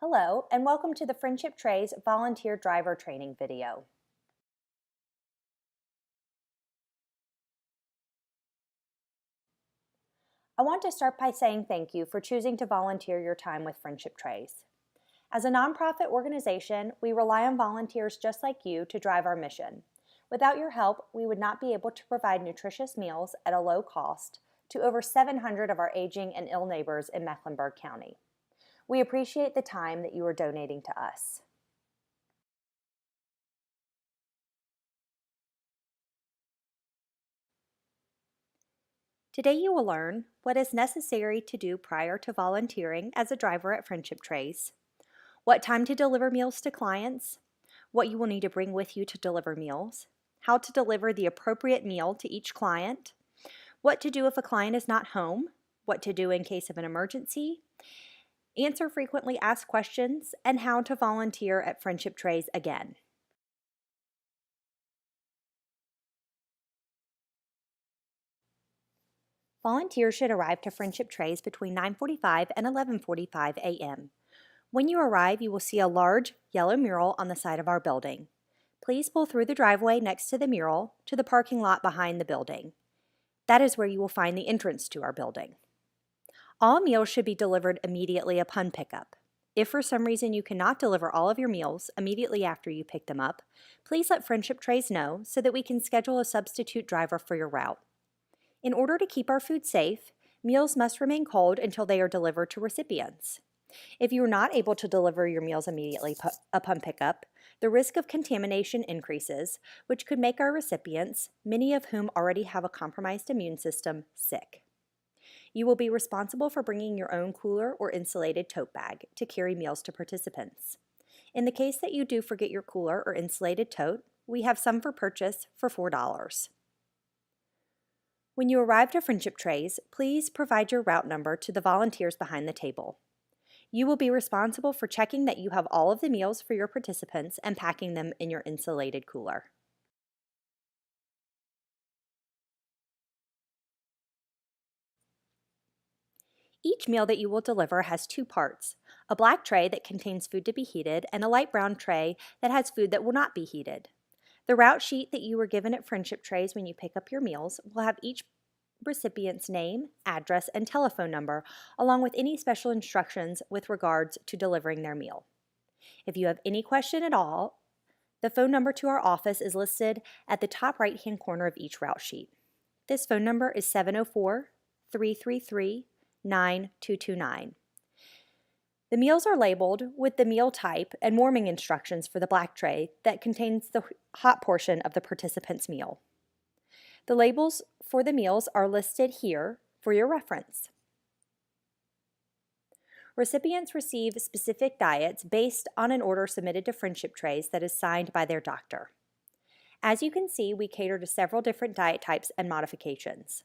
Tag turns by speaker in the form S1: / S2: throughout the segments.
S1: Hello, and welcome to the Friendship Trays Volunteer Driver Training video. I want to start by saying thank you for choosing to volunteer your time with Friendship Trays. As a nonprofit organization, we rely on volunteers just like you to drive our mission. Without your help, we would not be able to provide nutritious meals at a low cost to over 700 of our aging and ill neighbors in Mecklenburg County. We appreciate the time that you are donating to us. Today you will learn what is necessary to do prior to volunteering as a driver at Friendship Trays, what time to deliver meals to clients, what you will need to bring with you to deliver meals, how to deliver the appropriate meal to each client, what to do if a client is not home, what to do in case of an emergency, answer frequently asked questions, and how to volunteer at Friendship Trays again. Volunteers should arrive to Friendship Trays between 9:45 and 11:45 a.m. When you arrive, you will see a large yellow mural on the side of our building. Please pull through the driveway next to the mural to the parking lot behind the building. That is where you will find the entrance to our building. All meals should be delivered immediately upon pickup. If for some reason you cannot deliver all of your meals immediately after you pick them up, please let Friendship Trays know so that we can schedule a substitute driver for your route. In order to keep our food safe, meals must remain cold until they are delivered to recipients. If you are not able to deliver your meals immediately upon pickup, the risk of contamination increases, which could make our recipients, many of whom already have a compromised immune system, sick. You will be responsible for bringing your own cooler or insulated tote bag to carry meals to participants. In the case that you do forget your cooler or insulated tote, we have some for purchase for $4. When you arrive to Friendship Trays, please provide your route number to the volunteers behind the table. You will be responsible for checking that you have all of the meals for your participants and packing them in your insulated cooler. Each meal that you will deliver has two parts: a black tray that contains food to be heated and a light brown tray that has food that will not be heated. The route sheet that you were given at Friendship Trays when you pick up your meals will have each recipient's name, address, and telephone number, along with any special instructions with regards to delivering their meal. If you have any question at all, the phone number to our office is listed at the top right-hand corner of each route sheet. This phone number is 704-333-9229. The meals are labeled with the meal type and warming instructions for the black tray that contains the hot portion of the participant's meal. The labels for the meals are listed here for your reference. Recipients receive specific diets based on an order submitted to Friendship Trays that is signed by their doctor. As you can see, we cater to several different diet types and modifications.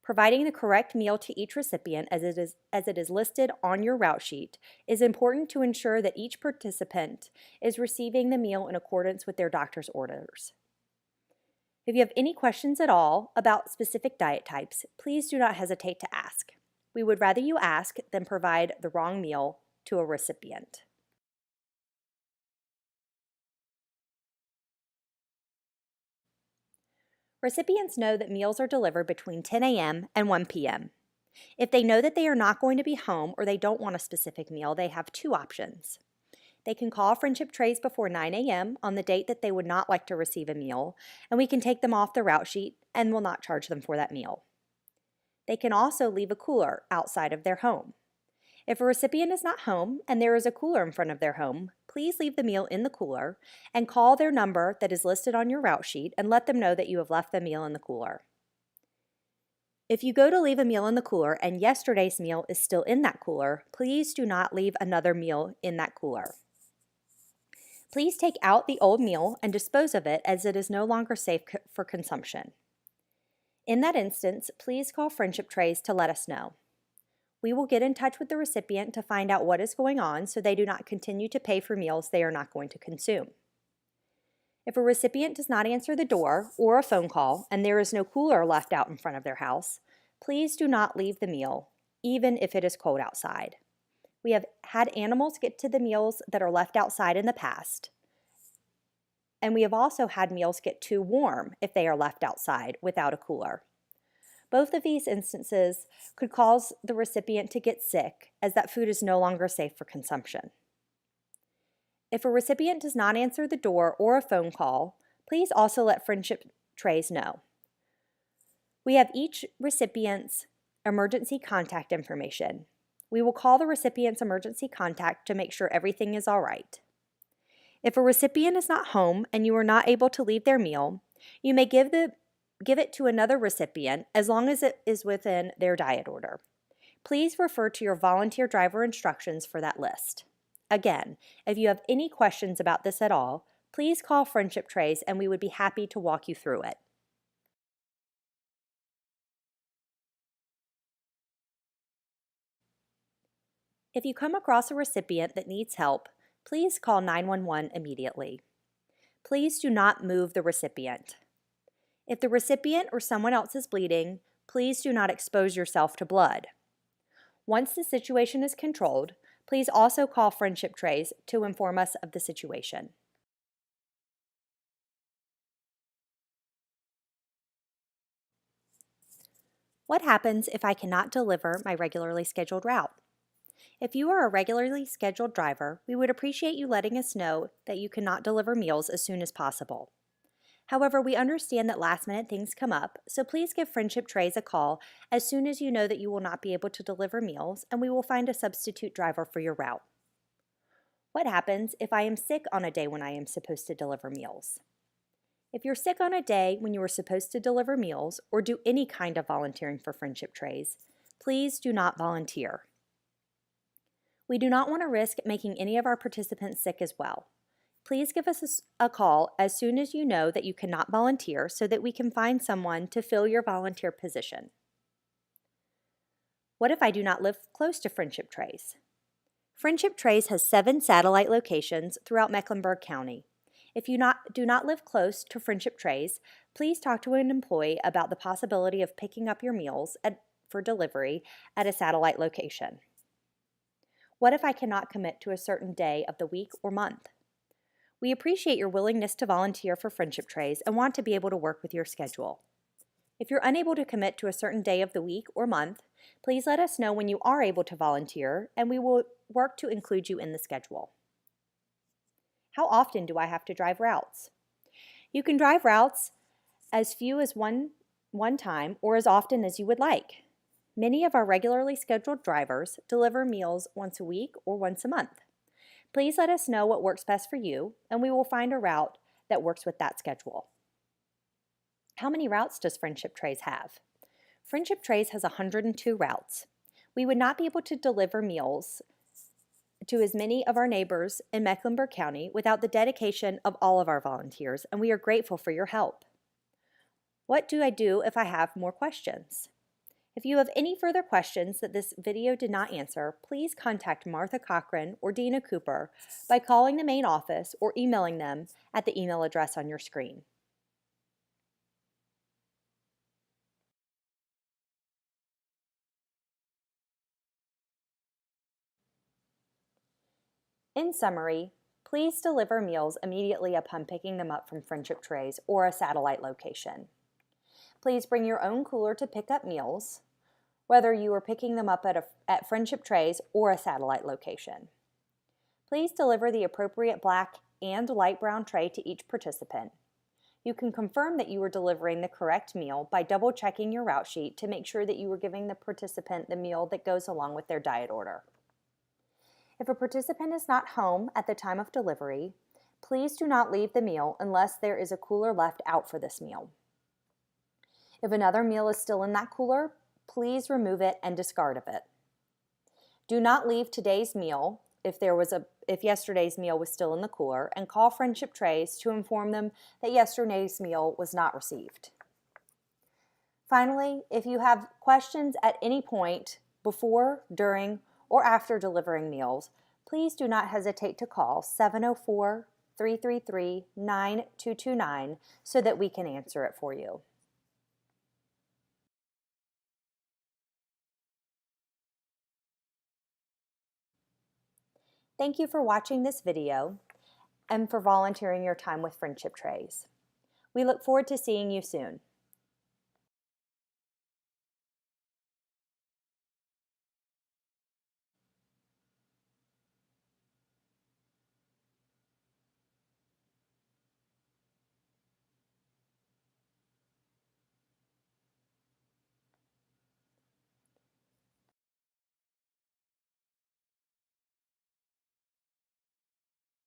S1: Providing the correct meal to each recipient as it is listed on your route sheet is important to ensure that each participant is receiving the meal in accordance with their doctor's orders. If you have any questions at all about specific diet types, please do not hesitate to ask. We would rather you ask than provide the wrong meal to a recipient. Recipients know that meals are delivered between 10 a.m. and 1 p.m. If they know that they are not going to be home or they don't want a specific meal, they have two options. They can call Friendship Trays before 9 a.m. on the date that they would not like to receive a meal, and we can take them off the route sheet and will not charge them for that meal. They can also leave a cooler outside of their home. If a recipient is not home and there is a cooler in front of their home, please leave the meal in the cooler and call their number that is listed on your route sheet and let them know that you have left the meal in the cooler. If you go to leave a meal in the cooler and yesterday's meal is still in that cooler, please do not leave another meal in that cooler. Please take out the old meal and dispose of it as it is no longer safe for consumption. In that instance, please call Friendship Trays to let us know. We will get in touch with the recipient to find out what is going on so they do not continue to pay for meals they are not going to consume. If a recipient does not answer the door or a phone call and there is no cooler left out in front of their house, please do not leave the meal, even if it is cold outside. We have had animals get to the meals that are left outside in the past. And we have also had meals get too warm if they are left outside without a cooler. Both of these instances could cause the recipient to get sick, as that food is no longer safe for consumption. If a recipient does not answer the door or a phone call, please also let Friendship Trays know. We have each recipient's emergency contact information. We will call the recipient's emergency contact to make sure everything is all right. If a recipient is not home and you are not able to leave their meal, you may give it to another recipient as long as it is within their diet order. Please refer to your volunteer driver instructions for that list. Again, if you have any questions about this at all, please call Friendship Trays and we would be happy to walk you through it. If you come across a recipient that needs help, please call 911 immediately. Please do not move the recipient. If the recipient or someone else is bleeding, please do not expose yourself to blood. Once the situation is controlled, please also call Friendship Trays to inform us of the situation. What happens if I cannot deliver my regularly scheduled route? If you are a regularly scheduled driver, we would appreciate you letting us know that you cannot deliver meals as soon as possible. However, we understand that last-minute things come up, so please give Friendship Trays a call as soon as you know that you will not be able to deliver meals, and we will find a substitute driver for your route. What happens if I am sick on a day when I am supposed to deliver meals? If you're sick on a day when you are supposed to deliver meals or do any kind of volunteering for Friendship Trays, please do not volunteer. We do not want to risk making any of our participants sick as well. Please give us a call as soon as you know that you cannot volunteer so that we can find someone to fill your volunteer position. What if I do not live close to Friendship Trays? Friendship Trays has 7 satellite locations throughout Mecklenburg County. If you do not live close to Friendship Trays, please talk to an employee about the possibility of picking up your meals for delivery at a satellite location. What if I cannot commit to a certain day of the week or month? We appreciate your willingness to volunteer for Friendship Trays and want to be able to work with your schedule. If you're unable to commit to a certain day of the week or month, please let us know when you are able to volunteer and we will work to include you in the schedule. How often do I have to drive routes? You can drive routes as few as one time or as often as you would like. Many of our regularly scheduled drivers deliver meals once a week or once a month. Please let us know what works best for you, and we will find a route that works with that schedule. How many routes does Friendship Trays have? Friendship Trays has 102 routes. We would not be able to deliver meals to as many of our neighbors in Mecklenburg County without the dedication of all of our volunteers, and we are grateful for your help. What do I do if I have more questions? If you have any further questions that this video did not answer, please contact Martha Cochran or Dina Cooper by calling the main office or emailing them at the email address on your screen. In summary, please deliver meals immediately upon picking them up from Friendship Trays or a satellite location. Please bring your own cooler to pick up meals, whether you are picking them up at Friendship Trays or a satellite location. Please deliver the appropriate black and light brown tray to each participant. You can confirm that you are delivering the correct meal by double checking your route sheet to make sure that you are giving the participant the meal that goes along with their diet order. If a participant is not home at the time of delivery, please do not leave the meal unless there is a cooler left out for this meal. If another meal is still in that cooler, please remove it and discard of it. Do not leave today's meal if yesterday's meal was still in the cooler, and call Friendship Trays to inform them that yesterday's meal was not received. Finally, if you have questions at any point before, during, or after delivering meals, please do not hesitate to call 704-333-9229 so that we can answer it for you. Thank you for watching this video and for volunteering your time with Friendship Trays. We look forward to seeing you soon.